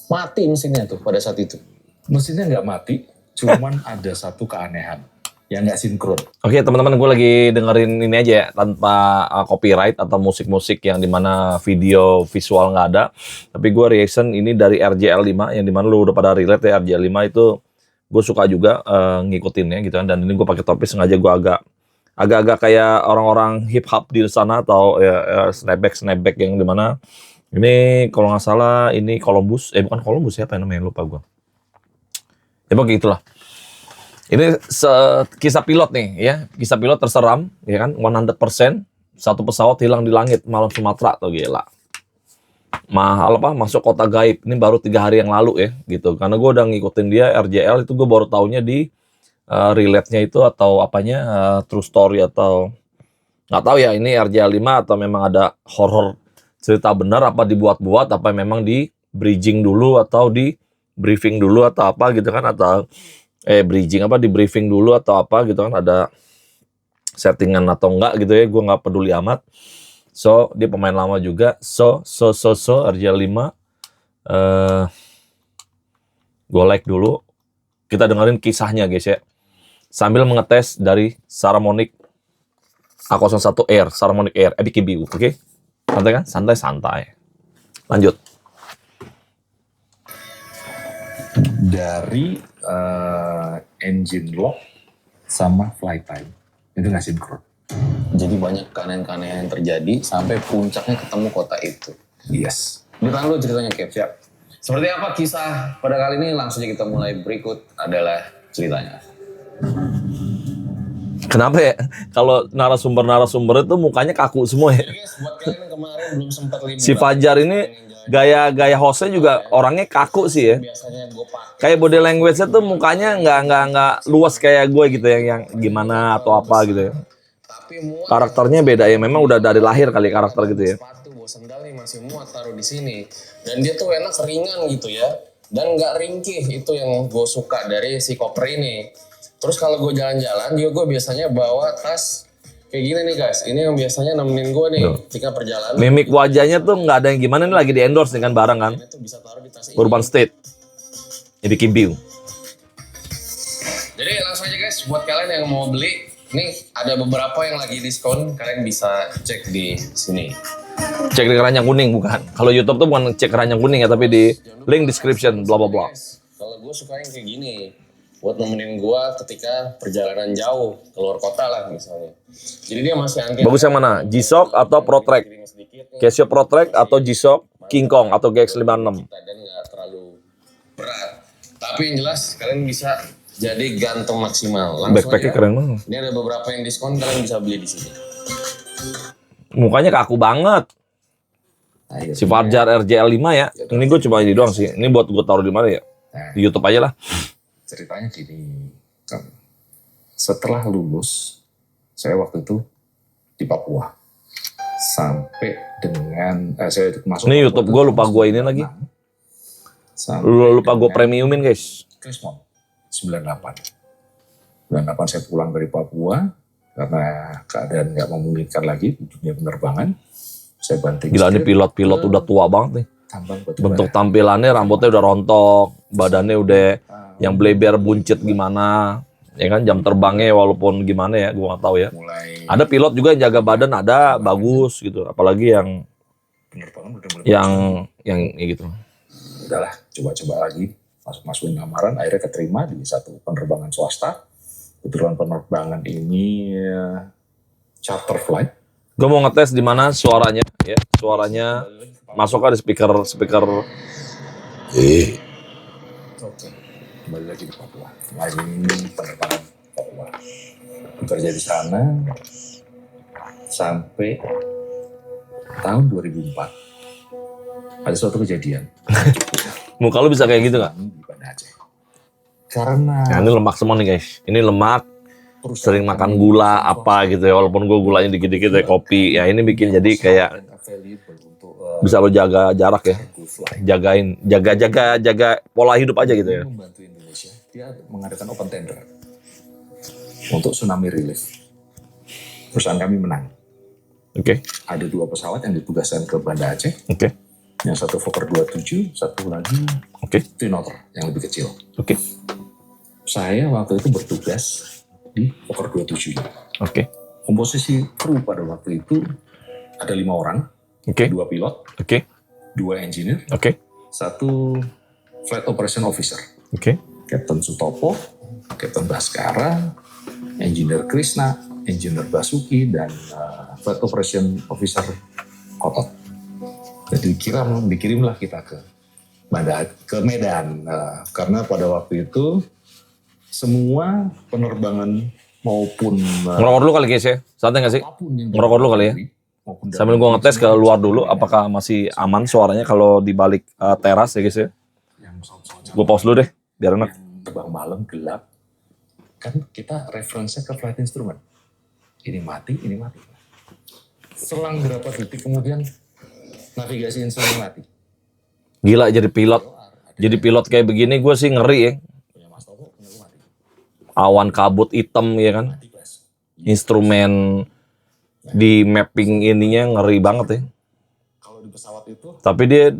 mati mesinnya tuh pada saat itu. Mesinnya nggak mati, cuman ada satu keanehan yang nggak sinkron. Oke teman-teman, gue lagi dengerin ini aja ya, tanpa copyright atau musik-musik yang dimana video visual nggak ada. Tapi gue reaction ini dari RJL 5, yang dimana lu udah pada relate ya. RJL 5 itu gue suka juga ngikutinnya gitu kan. Dan ini gue pakai topi sengaja, gue agak-agak kayak orang-orang hip hop di sana, atau ya, snapback yang dimana ini kalau nggak salah ini Columbus, bukan Columbus, siapa yang namanya, lupa gue. Ya pokoknya itulah. Ini kisah pilot nih ya, kisah pilot terseram ya kan, 100%, satu pesawat hilang di langit malam Sumatera tuh, gila. Mahal apa, masuk kota gaib. Ini baru 3 hari yang lalu ya gitu. Karena gue udah ngikutin dia RJL itu, gue baru taunya di relate-nya itu atau apanya, true story atau nggak tahu ya ini RJL 5 atau memang ada horor cerita benar, apa dibuat-buat, apa memang di bridging dulu atau di briefing dulu atau apa gitu kan, atau bridging apa di briefing dulu atau apa gitu kan, ada settingan atau enggak gitu ya, gue nggak peduli amat. So dia pemain lama juga, so RJL 5, gue like dulu. Kita dengerin kisahnya guys ya, sambil mengetes dari Saramonic A01 Air, Saramonic Air EBKBU. Oke, santai kan, santai lanjut. Dari engine lock sama flight time itu nggak sinkron. Jadi banyak keanehan-keanehan yang terjadi sampai puncaknya ketemu kota itu. Yes. Ditahan dulu ceritanya, Kev. Siap. Seperti apa kisah pada kali ini? Langsung aja kita mulai. Berikut adalah ceritanya. Kenapa ya kalau narasumber itu mukanya kaku semua ya? Jadi guys, buat kalian yang kemarin belum sempat liburan, Si Fajar ini gaya hostnya juga orangnya kaku sih ya. biasanya gue pakai Kayak body language-nya tuh mukanya nggak luas kayak gue gitu ya, yang gimana atau apa gitu ya. tapi muat Karakternya beda ya, memang udah dari lahir kali karakter gitu ya. sepatu, bawa sandal nih masih muat taruh di sini. Dan dia tuh enak ringan gitu ya. Dan nggak ringkih, itu yang gue suka dari si koper ini. Terus kalau gue jalan-jalan juga gue biasanya bawa tas kayak gini nih guys. Ini yang biasanya nemenin gue nih ketika perjalanan. Mimik wajahnya tuh nggak ada yang gimana, ini lagi di endorse dengan barang kan. Ini tuh bisa taruh di tas ini. Urban State, EBKBU. Jadi langsung aja guys, buat kalian yang mau beli, nih ada beberapa yang lagi diskon, kalian bisa cek di sini. Cek di keranjang kuning bukan. Kalau YouTube tuh bukan cek keranjang kuning ya, tapi di link description bla bla bla. Guys, kalau gue suka yang kayak gini, buat nemenin gue ketika perjalanan jauh keluar kota lah misalnya. Jadi dia masih anti. Bagus yang mana? G-Shock atau ProTrack? Casio ProTrack atau G-Shock King Kong atau GX56? Dan nggak terlalu berat. Tapi yang jelas kalian bisa jadi gantung maksimal. Langsung Backpacknya aja. keren banget. Ini ada beberapa yang diskon, kalian bisa beli di sini. Mukanya kaku banget. Si Fajar RJL 5 ya. Ini gue cuma ini doang sih. Ini buat gue taruh di mana ya? Di YouTube aja lah. Ceritanya gini, kan. Setelah lulus, saya waktu itu di Papua. Sampai dengan, saya masuk Ini YouTube gue lupa gue ini lagi. Lupa gue premiumin guys. Krismon, 98 saya pulang dari Papua, karena keadaan nggak memungkinkan lagi di dunia penerbangan. Saya banting Gila ini setir, pilot udah tua banget nih. tambang batubara. Bentuk tampilannya, rambutnya udah rontok, badannya udah yang bleber buncit gimana. Ya kan, jam terbangnya walaupun gimana ya, gua nggak tahu ya. Mulai Ada pilot juga yang jaga badan, ada bagus gitu. Apalagi yang penerbangan udah mulai yang ya gitu. udahlah, coba-coba lagi, masukin lamaran, akhirnya keterima di satu penerbangan swasta. Kebetulan penerbangan ini charter flight. Gue mau ngetes di mana suaranya, ya. Suaranya masuk ada speaker. Oke, kembali lagi di Papua. Lagi penerbangan Papua. Bekerja di sana sampai tahun 2004. Ada suatu kejadian. Muka lu bisa kayak gitu nggak? Di Banda Aceh. Karena Nah, ini lemak semua nih guys. Ini lemak, sering makan gula apa gitu ya. Walaupun gue gulanya dikit-dikit ya, kopi. Ya ini bikin jadi kayak bisa lo jaga jarak ya. Jaga pola hidup aja gitu ya. Membantu Indonesia, dia mengadakan open tender untuk tsunami relief. Perusahaan kami menang. Oke. Ada 2 pesawat yang ditugaskan ke Banda Aceh. Oke. Yang satu Fokker 27, satu lagi Oke. Twin Otter yang lebih kecil. Oke. Saya waktu itu bertugas di Fokker 27. Oke. Komposisi kru pada waktu itu ada 5 orang, Oke. 2 pilot, Oke. 2 engineer, Oke. 1 flight operation officer. Oke. Captain Sutopo, Captain Baskara, engineer Krishna, engineer Basuki, dan flight operation officer Kotot. Jadi dikirimlah kita ke Medan, karena pada waktu itu semua penerbangan maupun Ngerokok dulu kali guys ya. Santai nggak sih? apapun yang Ngerokok dulu kali ya. maupun dalam Sambil gua ngetes ke negeri, luar dulu semua apakah masih aman suaranya kalau di balik teras ya guys ya. yang pesawat-pesawat Gua pause dulu deh biar enak. yang terbang malam gelap, kan kita referensinya ke flight instrument. Ini mati. Selang berapa detik kemudian navigasi instrumen mati. Gila jadi pilot. Jadi pilot kayak begini gue sih ngeri ya. Punya Mas Toto, punya gue mati. Awan kabut hitam ya kan. Mati Bas. Instrumen di mapping ininya ngeri banget ya. Kalau di pesawat itu Tapi dia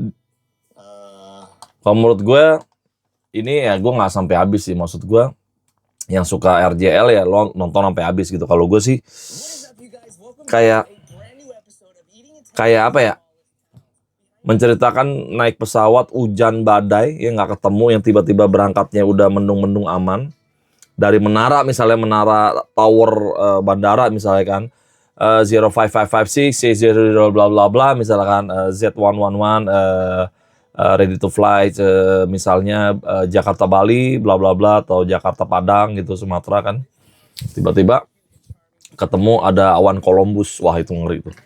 eh, kalau menurut gue ini ya gue nggak sampai habis sih. Maksud gue yang suka RJL ya lo nonton sampai habis gitu. Kalau gue sih kayak apa ya? Menceritakan naik pesawat hujan badai yang nggak ketemu, yang tiba-tiba berangkatnya udah mendung-mendung aman dari menara, misalnya menara tower bandara misalnya kan 05556 C00 bla bla bla misalkan Z111 ready to fly misalnya Jakarta Bali bla bla bla atau Jakarta Padang gitu Sumatera kan, tiba-tiba ketemu ada awan Columbus. Wah itu ngeri tuh.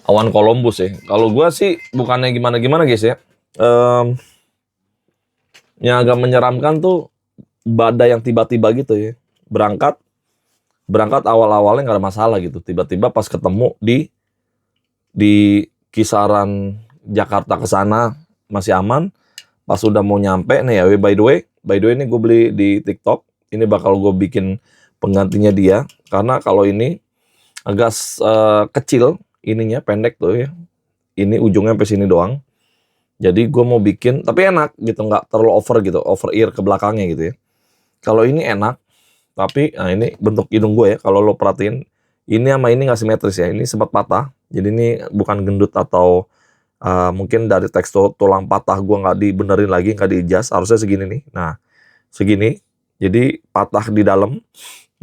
Awan Columbus ya. Kalau gua sih bukannya gimana-gimana guys ya. Yang agak menyeramkan tuh badai yang tiba-tiba gitu ya. Berangkat awal-awalnya nggak ada masalah gitu. Tiba-tiba pas ketemu di kisaran Jakarta ke sana masih aman. Pas udah mau nyampe nih ya. By the way ini gue beli di TikTok. Ini bakal gue bikin penggantinya dia. Karena kalau ini agak kecil. Ininya pendek tuh ya. Ini ujungnya sampai sini doang. Jadi gue mau bikin, tapi enak gitu, nggak terlalu over gitu, over ear ke belakangnya gitu ya. Kalau ini enak, tapi nah ini bentuk hidung gue ya. Kalau lo perhatiin, ini sama ini nggak simetris ya. Ini sempat patah. Jadi ini bukan gendut atau mungkin dari tekstur tulang patah gue nggak dibenerin lagi, nggak diijas. Harusnya segini nih. Nah, segini. Jadi patah di dalam.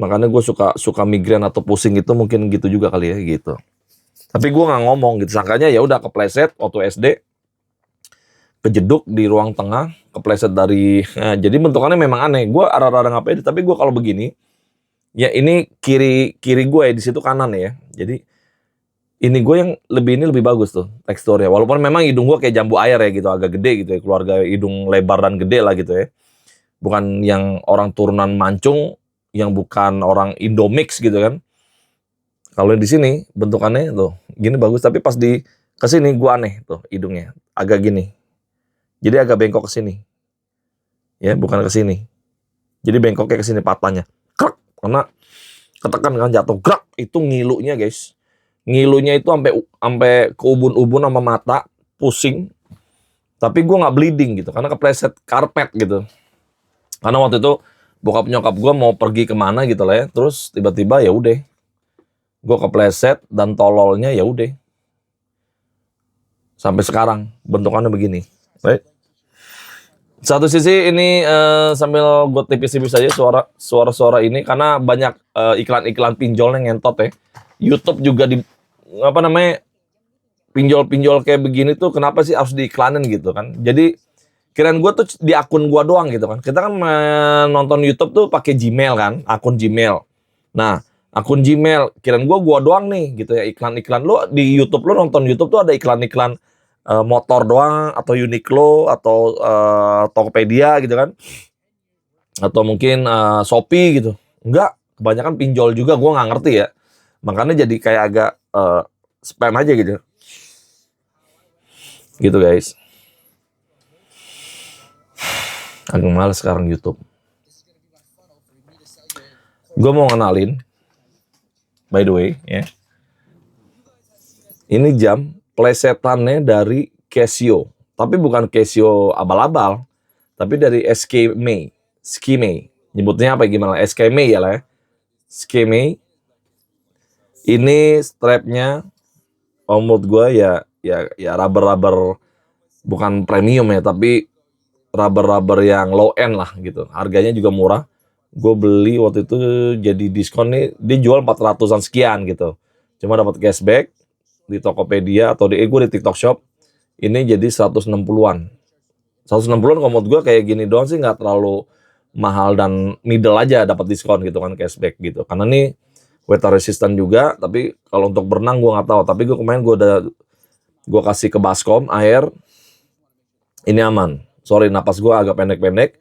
Makanya gue suka migrain atau pusing itu mungkin gitu juga kali ya gitu. Tapi gue nggak ngomong gitu, sangkanya ya udah kepleset waktu SD, kejeduk di ruang tengah, kepleset dari, jadi bentukannya memang aneh. Gue arah-arah nggak pede, tapi gue kalau begini, ya ini kiri gue ya di situ kanan ya. Jadi ini gue yang ini lebih bagus tuh teksturnya. Walaupun memang hidung gue kayak jambu air ya gitu, agak gede gitu ya, keluarga hidung lebar dan gede lah gitu ya. Bukan yang orang turunan mancung, yang bukan orang Indomix gitu kan. Kalau di sini bentukannya tuh gini bagus, tapi pas di kesini gua aneh tuh hidungnya agak gini. Jadi agak bengkok ke sini. Ya, bukan ke sini. Jadi bengkoknya ke sini patahnya. Krak, karena ketekan kan jatuh. Krak, itu ngilunya, guys. Ngilunya itu sampai ke ubun-ubun sama mata, pusing. Tapi gua nggak bleeding gitu karena kepleset karpet gitu. Karena waktu itu bokap nyokap gua mau pergi kemana gitu lah ya. Terus tiba-tiba ya udah. Gue kepleset dan tololnya ya udah sampai sekarang bentukannya begini. Baik. Satu sisi ini sambil gue tipis-tipis aja suara ini karena banyak iklan-iklan pinjol yang ngentot ya. YouTube juga di pinjol-pinjol kayak begini tuh kenapa sih harus diiklanin gitu kan? Jadi kirain gue tuh di akun gue doang gitu kan. Kita kan nonton YouTube tuh pakai Gmail kan, akun Gmail. Nah akun Gmail, kirain gua doang nih gitu ya, iklan-iklan lo di YouTube, lo nonton YouTube tuh ada iklan-iklan motor doang atau Uniqlo atau Tokopedia gitu kan, atau mungkin Shopee gitu. Enggak, kebanyakan pinjol juga, gua nggak ngerti ya, makanya jadi kayak agak spam aja gitu guys. Agak males sekarang YouTube. Gua mau ngenalin, by the way, ya. Ini jam plesetannya dari Casio. Tapi bukan Casio abal-abal. tapi dari Skimei. Nyebutnya apa gimana? Skimei ya lah ya. Skimei. Ini strapnya, menurut gue ya rubber bukan premium ya, tapi rubber yang low end lah gitu. Harganya juga murah. Gue beli waktu itu jadi diskon nih, dia jual 400-an sekian gitu. Cuma dapat cashback di Tokopedia atau gue di TikTok Shop. Ini jadi 160-an. 160-an kalau menurut gue kayak gini doang sih nggak terlalu mahal dan middle aja dapat diskon gitu kan, cashback gitu. Karena nih water resistant juga, tapi kalau untuk berenang gue nggak tahu. Tapi gue kemarin gue kasih ke baskom air, ini aman. Sorry, napas gue agak pendek-pendek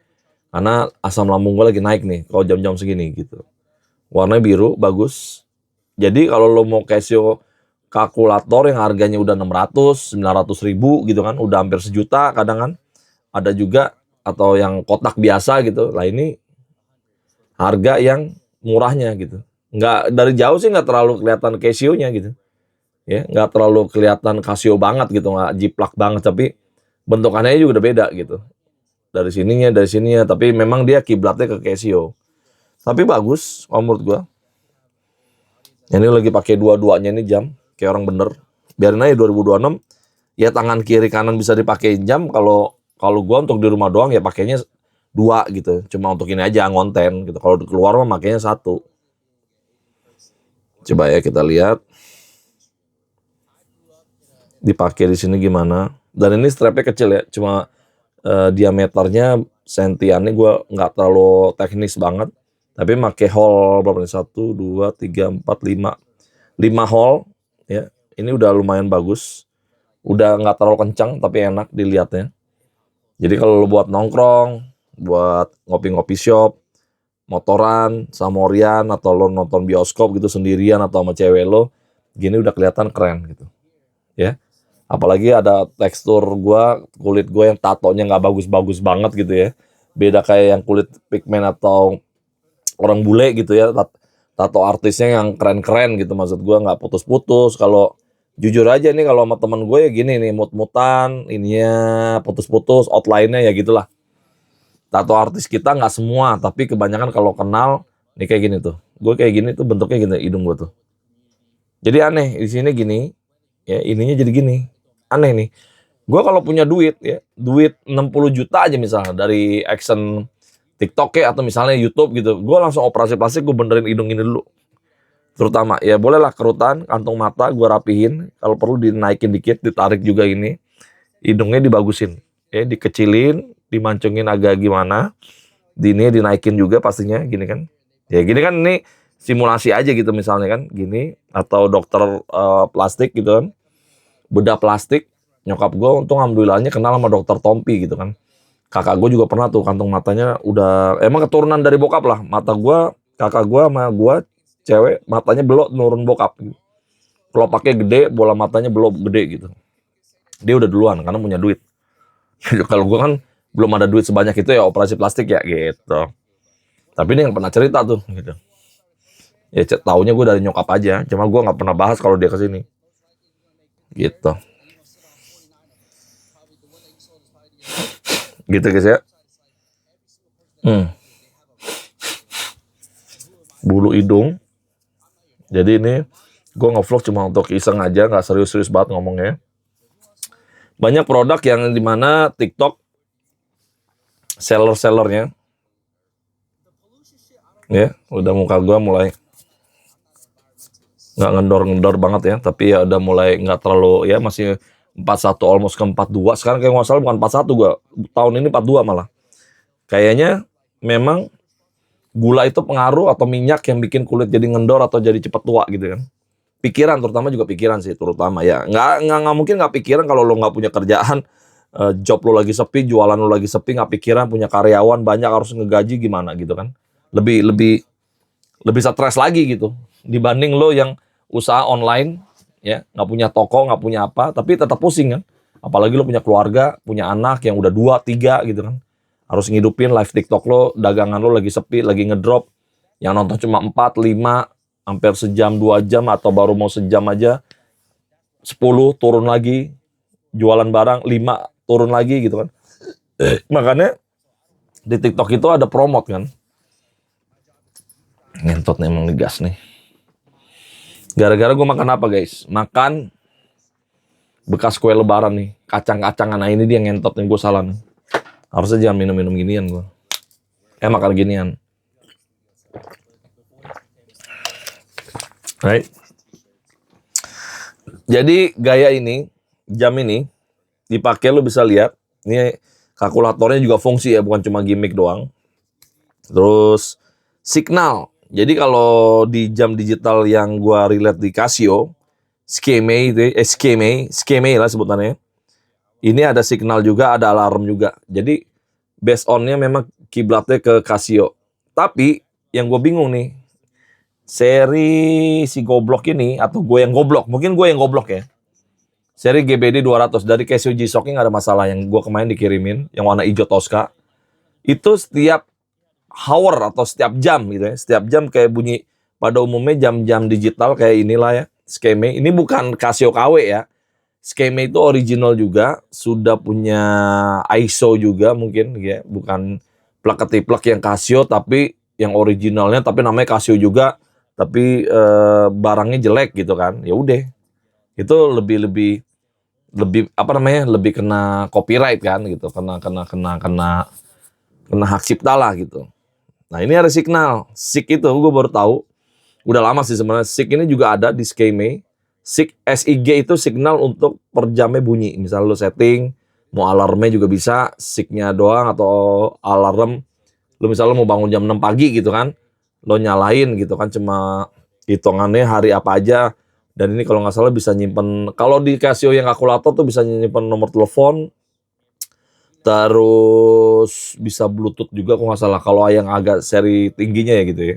karena asam lambung gue lagi naik nih kalau jam-jam segini gitu. Warnanya biru, bagus. Jadi kalau lo mau Casio kalkulator yang harganya udah 600, 900 ribu gitu kan, udah hampir sejuta kadang kan, ada juga atau yang kotak biasa gitu. Lah ini harga yang murahnya gitu. Nggak, dari jauh sih nggak terlalu kelihatan Casio-nya gitu. Ya, nggak terlalu kelihatan Casio banget gitu, nggak jiplak banget, tapi bentukannya juga udah beda gitu. Dari sininya, tapi memang dia kiblatnya ke Casio. Tapi bagus, kalau menurut gua. Ini lagi pakai dua-duanya nih jam, kayak orang bener. Biarin aja 2026, ya tangan kiri kanan bisa dipakai jam. Kalau gua untuk di rumah doang ya pakainya 2 gitu. Cuma untuk ini aja ngonten gitu. Kalau keluar mah makanya 1. Coba ya kita lihat. Dipakai di sini gimana? Dan ini strapnya kecil ya, cuma diameternya sentiannya gue nggak terlalu teknis banget, tapi pakai hole berapa nih? 1, 2, 3, 4, 5 hole ya. Ini udah lumayan bagus, udah nggak terlalu kencang tapi enak dilihatnya. Jadi kalau lo buat nongkrong, buat ngopi-ngopi shop, motoran, samorian, atau lo nonton bioskop gitu sendirian atau sama cewek lo, gini udah kelihatan keren gitu ya. Apalagi ada tekstur kulit gue yang tatonya nggak bagus-bagus banget gitu ya. Beda kayak yang kulit pigmen atau orang bule gitu ya. Tato artisnya yang keren-keren gitu, maksud gue nggak putus-putus. Kalau jujur aja nih kalau sama temen gue ya gini nih, mut-mutan, ininya putus-putus, outline-nya ya gitulah. Tato artis kita nggak semua, tapi kebanyakan kalau kenal nih kayak gini tuh. Gue kayak gini tuh bentuknya gini hidung gue tuh. Jadi aneh, di sini gini, ya ininya jadi gini. Aneh nih. Gue kalau punya duit ya, duit 60 juta aja misalnya dari action TikTok ya atau misalnya YouTube gitu, gue langsung operasi plastik, gue benerin hidung ini dulu. Terutama ya bolehlah kerutan, kantung mata gue rapihin, kalau perlu dinaikin dikit, ditarik juga ini. Hidungnya dibagusin. Ya, dikecilin, dimancungin agak gimana. Dinaikin juga pastinya gini kan. Ya gini kan, ini simulasi aja gitu misalnya kan, gini atau dokter plastik gitu kan. Bedah plastik, nyokap gue untung alhamdulillahnya kenal sama dokter Tompi gitu kan. Kakak gue juga pernah tuh kantung matanya udah, emang keturunan dari bokap lah. Mata gue, kakak gue sama gue cewek matanya belok nurun bokap gitu. Kalau pakai gede, bola matanya belok gede gitu. Dia udah duluan karena punya duit. Kalau gue kan belum ada duit sebanyak itu ya, operasi plastik ya gitu. Tapi dia nggak pernah cerita tuh gitu. Ya taunya gue dari nyokap aja, cuma gue nggak pernah bahas kalau dia kesini. Gitu. Gitu guys ya. Bulu hidung. Jadi ini gue nge-vlog cuma untuk iseng aja, nggak serius-serius banget ngomongnya. Banyak produk yang dimana TikTok seller-sellernya ya, udah muka gue mulai nggak ngendor-ngendor banget ya, tapi ya udah mulai nggak terlalu ya, masih 41 almost ke 42. Sekarang kayak nggak salah bukan 41 gue, tahun ini 42 malah. Kayaknya memang gula itu pengaruh atau minyak yang bikin kulit jadi ngendor atau jadi cepat tua gitu kan. Pikiran, terutama juga pikiran sih, terutama ya. Nggak mungkin nggak pikiran kalau lo nggak punya kerjaan, job lo lagi sepi, jualan lo lagi sepi, nggak pikiran, punya karyawan banyak harus ngegaji gimana gitu kan. Lebih stres lagi gitu dibanding lo yang usaha online ya, nggak punya toko, nggak punya apa, tapi tetap pusing kan. Apalagi lo punya keluarga, punya anak yang udah 2, 3 gitu kan. Harus ngidupin live TikTok lo, dagangan lo lagi sepi, lagi ngedrop. Yang nonton cuma 4, 5, hampir sejam, 2 jam, atau baru mau sejam aja. 10 turun lagi, jualan barang, 5 turun lagi gitu kan. Makanya Di TikTok itu ada promote kan. Ngentot nih emang nih gas nih. Gara-gara gue makan apa guys? Makan bekas kue lebaran nih. Kacang-kacangan. Nah ini dia ngentot nih, gue salah nih. Harusnya jangan minum-minum ginian gue. Makan ginian. Right. Jadi gaya ini, jam ini dipakai lo bisa lihat. Ini kalkulatornya juga fungsi ya, bukan cuma gimmick doang. Terus signal. Jadi kalau di jam digital yang gua relate di Casio, Skeme itu, Skeme lah sebutannya. Ini ada signal juga, ada alarm juga. Jadi based on-nya memang kiblatnya ke Casio. Tapi yang gue bingung nih, seri si goblok ini, atau gue yang goblok, mungkin gue yang goblok ya. Seri GBD 200 dari Casio G-Shock nggak ada masalah, yang gue kemarin dikirimin, yang warna hijau Tosca. Itu setiap hour atau setiap jam gitu ya, setiap jam kayak bunyi, pada umumnya jam-jam digital kayak inilah ya, Skeme. Ini bukan Casio KW ya. Skeme itu original juga, sudah punya ISO juga mungkin ya, bukan plak-ketiplak yang Casio tapi yang originalnya, tapi namanya Casio juga, tapi barangnya jelek gitu kan. Ya udah. Itu lebih apa namanya? Lebih kena copyright kan gitu, kena hak cipta lah gitu. Nah, ini ada signal. SIG itu gue baru tahu. Udah lama sih sebenarnya. SIG ini juga ada di Skeme. SIG itu signal untuk per jamnya bunyi. Misal lo setting, mau alarmnya juga bisa, SIG-nya doang atau alarm. Lo misalnya mau bangun jam 6 pagi gitu kan, lo nyalain gitu kan, cuma hitungannya hari apa aja. Dan ini kalau nggak salah bisa nyimpen, kalau di Casio yang kalkulator tuh bisa nyimpen nomor telepon, terus bisa Bluetooth juga kalau nggak salah, kalau yang agak seri tingginya ya gitu ya.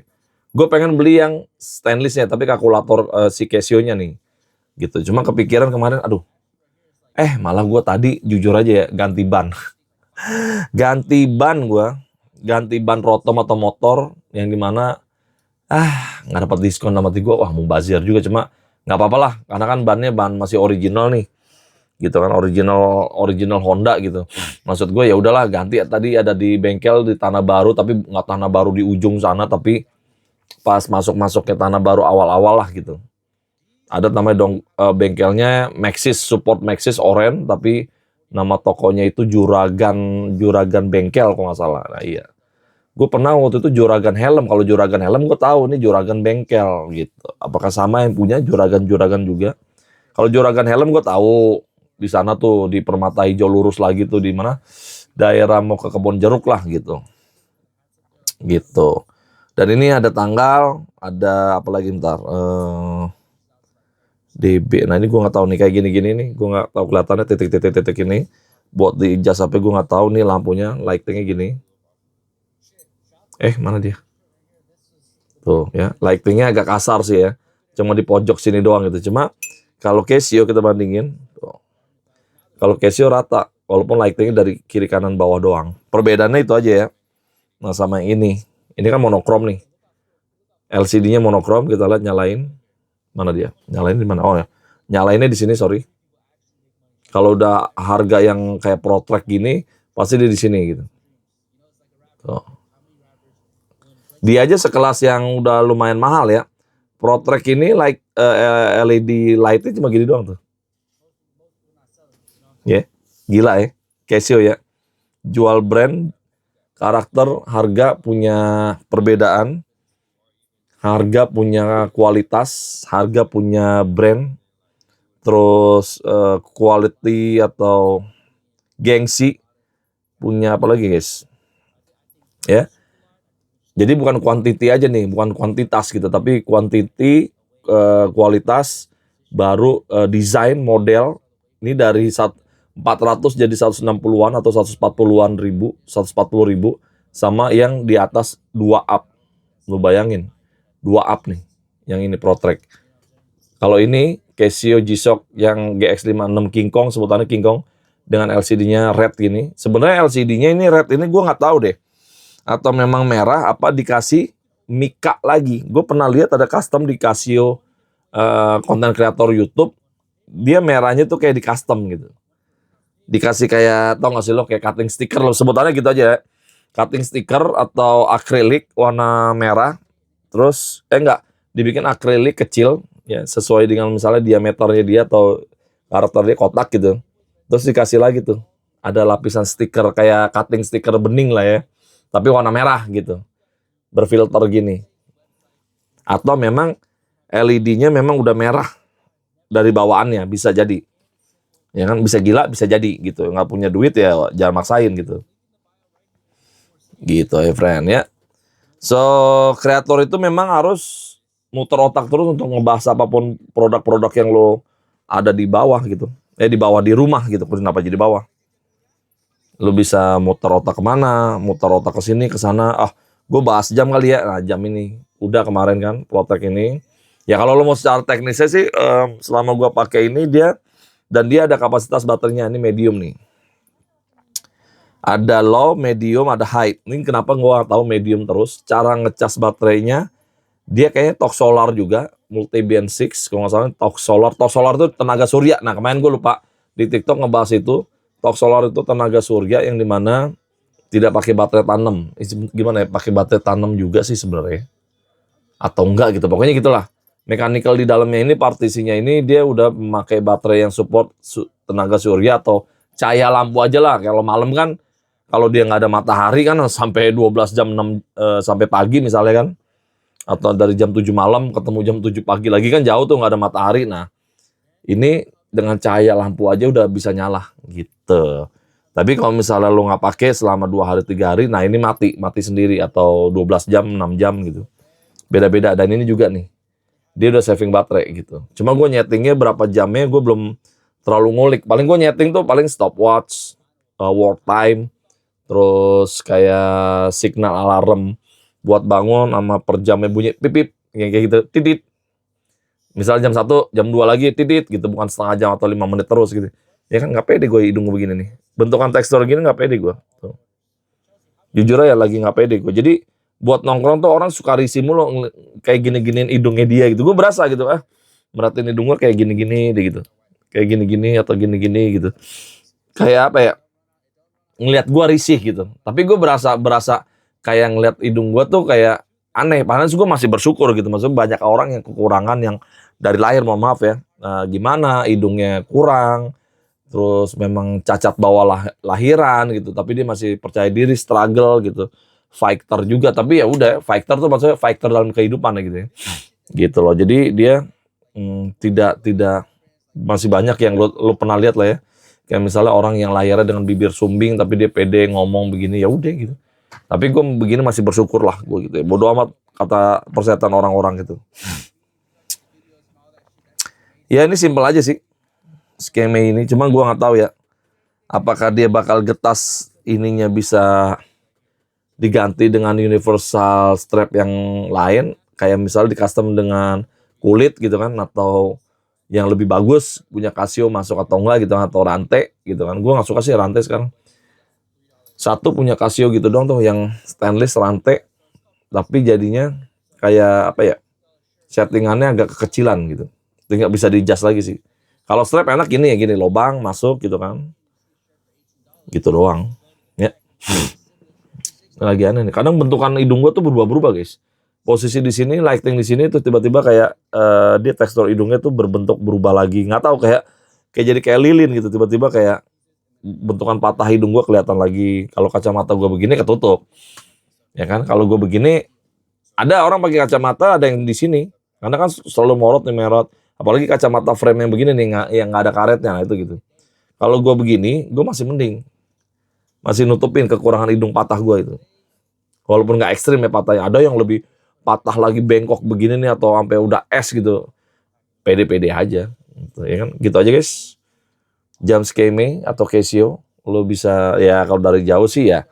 Gue pengen beli yang stainlessnya, tapi kalkulator si Casio-nya nih. Gitu. Cuma kepikiran kemarin, aduh. Malah gue tadi jujur aja ya, ganti ban. Ganti ban gue. Ganti ban rotom atau motor yang dimana nggak dapat diskon sama gue. Wah, mubazir juga, cuma nggak apa-apa lah, karena kan bannya ban masih original nih. Gitu kan, original Honda gitu. Maksud gue ya udahlah ganti. Tadi ada di bengkel di Tanah Baru, tapi nggak Tanah Baru di ujung sana, tapi pas masuk ke Tanah Baru awal-awal lah gitu. Ada namanya bengkelnya Maxxis, support Maxxis Oren, tapi nama tokonya itu Juragan Bengkel kalau nggak salah. Nah iya, gue pernah waktu itu Juragan Helm. Kalau Juragan Helm gue tahu nih Juragan Bengkel gitu. Apakah sama yang punya Juragan juga? Kalau Juragan Helm gue tahu di sana tuh di Permata Hijau lurus lagi tuh, di mana daerah mau ke Kebon Jeruk lah gitu. Gitu. Dan ini ada tanggal, ada apa lagi ntar? DB. Nah ini gue nggak tahu nih, kayak gini-gini nih, gue nggak tahu kelihatannya titik-titik ini. Buat di jas HP gue nggak tahu nih lampunya, lightingnya gini. Mana dia? Tuh ya, lightingnya agak kasar sih ya. Cuma di pojok sini doang gitu. Cuma kalau Casio kita bandingin, tuh. Kalau Casio rata, walaupun lightingnya dari kiri kanan bawah doang. Perbedaannya itu aja ya. Nah sama yang ini kan monokrom nih. LCD-nya monokrom, kita lihat nyalain. Mana dia? Nyalain di mana? Oh ya, nyalainnya di sini, sorry. Kalau udah harga yang kayak ProTrack gini, pasti dia di sini gitu. Tuh. Dia aja sekelas yang udah lumayan mahal ya. ProTrack ini LED light-nya cuma gini doang tuh. Ya, gila ya. Casio ya. Jual brand, karakter, harga punya perbedaan. Harga punya kualitas, harga punya brand, terus quality atau gengsi punya apa lagi guys? Ya, jadi bukan quantity aja nih, bukan kuantitas gitu, tapi quantity, kualitas, baru desain, model. Ini dari 400 jadi 160-an atau 140-an ribu, 140 ribu, sama yang di atas 2 up. Lu bayangin. 2 up nih, yang ini ProTrack. Kalau ini Casio G-Shock yang GX56 King Kong, sebutannya King Kong, dengan LCD-nya red gini. Sebenarnya LCD-nya ini red ini gue nggak tahu deh, atau memang merah, apa dikasih mika lagi. Gue pernah lihat ada custom di Casio konten kreator YouTube, dia merahnya tuh kayak di custom gitu. Dikasih kayak, tau gak sih lo, kayak cutting sticker lo, sebutannya gitu aja ya. cutting stiker atau akrilik warna merah. Terus dibikin akrilik kecil ya sesuai dengan misalnya diameternya dia atau karakternya kotak gitu. Terus dikasih lagi tuh ada lapisan stiker kayak cutting stiker bening lah ya. Tapi warna merah gitu. Berfilter gini. Atau memang LED-nya memang udah merah dari bawaannya, bisa jadi. Ya kan, bisa gila, bisa jadi gitu. Nggak punya duit ya jangan maksain gitu. Gitu ya friend ya. So, kreator itu memang harus muter otak terus untuk ngebahas apapun produk-produk yang lo ada di bawah gitu. Di bawah di rumah gitu, kenapa jadi bawah. Lo bisa muter otak kemana, muter otak ke sini, ke sana. Gue bahas jam kali ya. Nah, jam ini udah kemarin kan Protek ini. Ya kalau lo mau secara teknisnya sih selama gue pakai ini dia ada kapasitas baterainya ini medium nih. Ada low, medium, ada high. Ini kenapa gue tahu medium terus. Cara ngecas baterainya dia kayaknya Tok Solar juga, multi band 6 kalau nggak salah Tok Solar. Tok Solar itu tenaga surya. Nah kemarin gue lupa di TikTok ngebahas itu. Tok Solar itu tenaga surya yang dimana tidak pakai baterai tanam. Gimana ya? Pakai baterai tanam juga sih sebenarnya. Atau enggak gitu. Pokoknya gitulah. Mechanical di dalamnya ini partisinya ini dia udah memakai baterai yang support tenaga surya atau cahaya lampu aja lah. Kalau malam kan kalau dia nggak ada matahari kan sampai 12 jam 6 sampai pagi misalnya kan. Atau dari jam 7 malam ketemu jam 7 pagi lagi kan jauh tuh nggak ada matahari. Nah, ini dengan cahaya lampu aja udah bisa nyala gitu. Tapi kalau misalnya lo nggak pakai selama 2 hari 3 hari, nah ini mati sendiri atau 12 jam 6 jam gitu. Beda-beda dan ini juga nih. Dia udah saving baterai gitu. Cuma gue nyetingnya berapa jamnya gue belum terlalu ngulik. Paling gue nyeting tuh paling stopwatch, work time, terus kayak signal alarm buat bangun sama per jamnya bunyi pipip kayak gitu, titit. Misal jam 1, jam 2 lagi titit gitu, bukan setengah jam atau 5 menit terus gitu. Ya kan nggak pede gue hidung gue begini nih. Bentukan tekstur gini nggak pede gue. Tuh. Jujur aja lagi nggak pede gue. Jadi buat nongkrong tuh orang suka risih mulu kayak gini-giniin hidungnya dia gitu. Gue berasa gitu merhatiin hidung gue kayak gini-gini deh gitu. Kayak gini-gini atau gini-gini gitu. Kayak apa ya? Ngelihat gue risih gitu. Tapi gue berasa kayak ngelihat hidung gue tuh kayak aneh. Padahal gue masih bersyukur gitu. Maksudnya banyak orang yang kekurangan yang dari lahir, mohon maaf ya. Gimana hidungnya kurang. Terus memang cacat bawah lahiran gitu. Tapi dia masih percaya diri, struggle gitu. Fighter juga, tapi ya udah fighter tuh maksudnya fighter dalam kehidupan gitu ya. Gitu loh. Jadi dia tidak masih banyak yang lo pernah lihat lah ya. Kayak misalnya orang yang lahirnya dengan bibir sumbing tapi dia pede ngomong begini ya udah gitu. Tapi gue begini masih bersyukur lah gue gitu ya. Bodoh amat kata persetan orang-orang gitu. Ya ini simpel aja sih skema ini. Cuma gue nggak tahu ya apakah dia bakal getas ininya bisa diganti dengan universal strap yang lain, kayak misalnya di custom dengan kulit gitu kan, atau yang lebih bagus punya Casio masuk atau enggak gitu, atau rantai gitu kan. Gue nggak suka sih rantai sekarang. Satu punya Casio gitu dong tuh yang stainless rantai, tapi jadinya kayak apa ya, settingannya agak kekecilan gitu, nggak bisa di adjust lagi sih. Kalau strap enak gini ya, gini lobang masuk gitu kan, gitu doang ya. Lagi aneh nih. Kadang bentukan hidung gue tuh berubah-berubah guys. Posisi di sini, lighting di sini tuh tiba-tiba kayak dia tekstur hidungnya tuh berbentuk berubah lagi. Nggak tahu kayak jadi kayak lilin gitu. Tiba-tiba kayak bentukan patah hidung gue kelihatan lagi. Kalau kacamata gue begini ketutup, ya kan. Kalau gue begini, ada orang pakai kacamata ada yang di sini. Karena kan selalu morot nih merot. Apalagi kacamata frame yang begini nih yang nggak ada karetnya, nah itu gitu. Kalau gue begini, gue masih mending. Masih nutupin kekurangan hidung patah gue itu. Walaupun nggak ekstrim ya patahnya. Ada yang lebih patah lagi bengkok begini nih atau sampai udah es gitu. Pede-pede aja. Gitu, ya kan? Gitu aja guys. Jam Skeme atau Casio. Lo bisa ya kalau dari jauh sih ya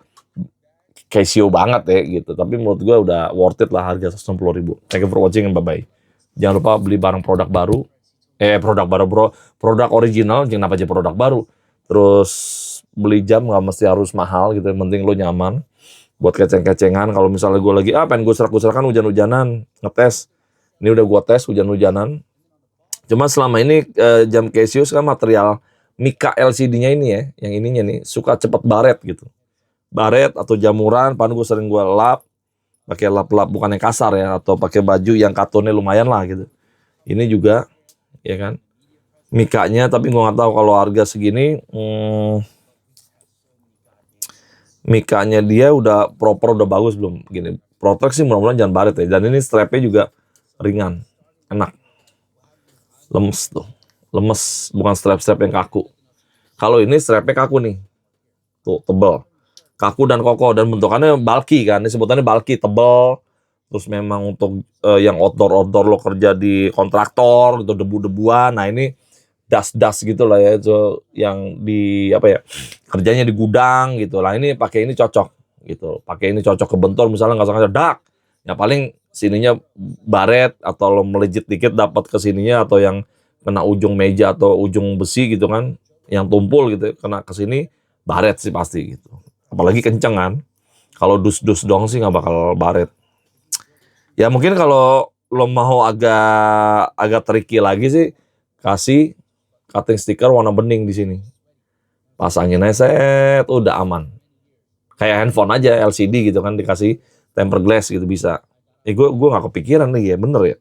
Casio banget ya gitu. Tapi menurut gue udah worth it lah harga 160.000. Thank you for watching and bye-bye. Jangan lupa beli barang produk baru. Produk baru bro. Produk original. Jangan apa aja produk baru. Terus beli jam nggak mesti harus mahal gitu. Yang penting lo nyaman. Buat keceng-kecengan, kalau misalnya gue lagi pengen gue serak-serakan hujan-hujanan, ngetes. Ini udah gue tes hujan-hujanan. Cuma selama ini jam Casio kan material Mica LCD-nya ini ya, yang ininya nih suka cepet baret gitu. baret atau jamuran, paling gue sering gue lap, pakai lap-lap bukan yang kasar ya, atau pakai baju yang katunnya lumayan lah gitu. Ini juga, ya kan, mikanya, tapi gue nggak tahu kalau harga segini, mikanya dia udah proper, udah bagus belum? Gini, Protex sih mudah-mudahan jangan baret ya. Dan ini strapnya juga ringan, enak, lemes tuh, lemes, bukan strap-strap yang kaku. Kalau ini strapnya kaku nih, tuh tebel, kaku dan kokoh, dan bentukannya bulky kan, ini sebutannya bulky, tebel. Terus memang untuk yang outdoor lo kerja di kontraktor, itu debu-debuan, nah ini das-das gitu lah ya, itu yang di apa ya, kerjanya di gudang gitu lah, ini pakai ini cocok gitu, pakai ini cocok ke bentor misalnya nggak sengaja dak, ya paling sininya baret atau lo melejit dikit dapat ke sininya, atau yang kena ujung meja atau ujung besi gitu kan, yang tumpul gitu kena ke sini, baret sih pasti gitu, apalagi kenceng kan. Kalau dus-dus dong sih nggak bakal baret. Ya mungkin kalau lo mau agak tricky lagi sih, kasih cutting sticker warna bening di sini. Pasangin aja set, udah aman. Kayak handphone aja LCD gitu kan, dikasih tempered glass gitu bisa. Gue nggak kepikiran nih ya, bener ya.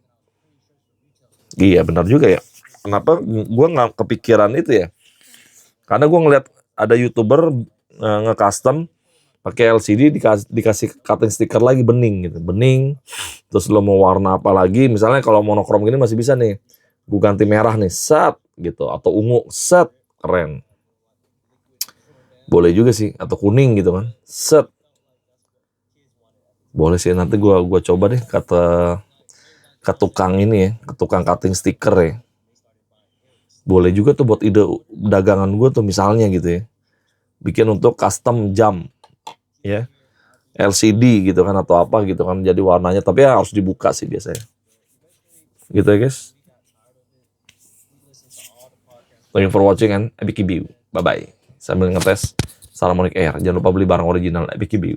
Iya bener juga ya. Kenapa gue nggak kepikiran itu ya? Karena gue ngeliat ada YouTuber nge-custom pakai LCD, dikasih cutting sticker lagi bening gitu, bening. Terus lo mau warna apa lagi? Misalnya kalau monokrom gini masih bisa nih, gue ganti merah nih, set gitu, atau ungu, set, keren. Boleh juga sih, atau kuning gitu kan, set. Boleh sih, nanti gua coba deh ke tukang ini ya, ke tukang cutting sticker ya. Boleh juga tuh buat ide dagangan gue tuh misalnya gitu ya, bikin untuk custom jam ya, LCD gitu kan atau apa gitu kan, jadi warnanya, tapi ya harus dibuka sih biasanya. Gitu ya guys. Thank you for watching and Epic Bye bye. Sambil ngetes Salamonic Air, jangan lupa beli barang original Epic Bye.